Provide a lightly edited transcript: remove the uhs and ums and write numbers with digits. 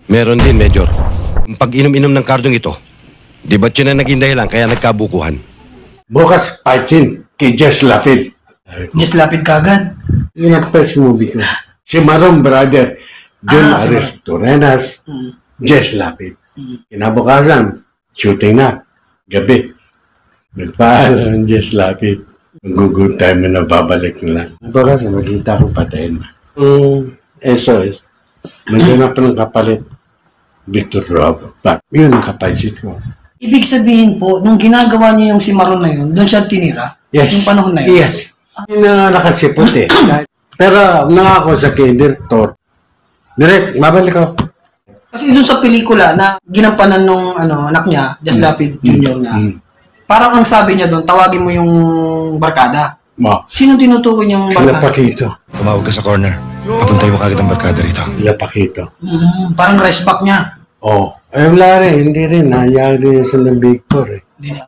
Meron din, Major. Ang pag-inom-inom ng kardong ito, di ba't yun ang naging dahilan kaya nagkabukuhan? Bukas, fight scene kay Jess Lapid. Just lapid ka agad. Yun ang first movie ko. Si Marong Brother, John si Ares Torenas, Jess Lapid. Kinabukasan, shooting na. Gabi. Nagpaalam ang Jess Lapid. Mag-good time na babalik na lang. Bukas, magkita akong patayin na. SOS. Maghanap pa ng kapalit. Victor Robo. Yun ang kapaisit ko. Ibig sabihin po, nung ginagawa niyo yung si Maron na yun, doon siya tinira? Yes. Yung panahon na yun? Yes. Yun na nakasipot eh. Pero nangako sa director, direct, mabalik ako. Kasi doon sa pelikula na ginampanan nung anak niya, Just Lapid Jr. niya, parang ang sabi niya doon, tawagin mo yung barkada. Sino tinutukoy niyang Sila barkada? Pakito. Tumawag ka sa corner. Papuntay mo kagad ang barkada rito. Sila Pakito. Parang rest back niya. Oh. Ay, wala rin. Hindi rin. Hayaan rin sa Big Four eh. Hindi niya.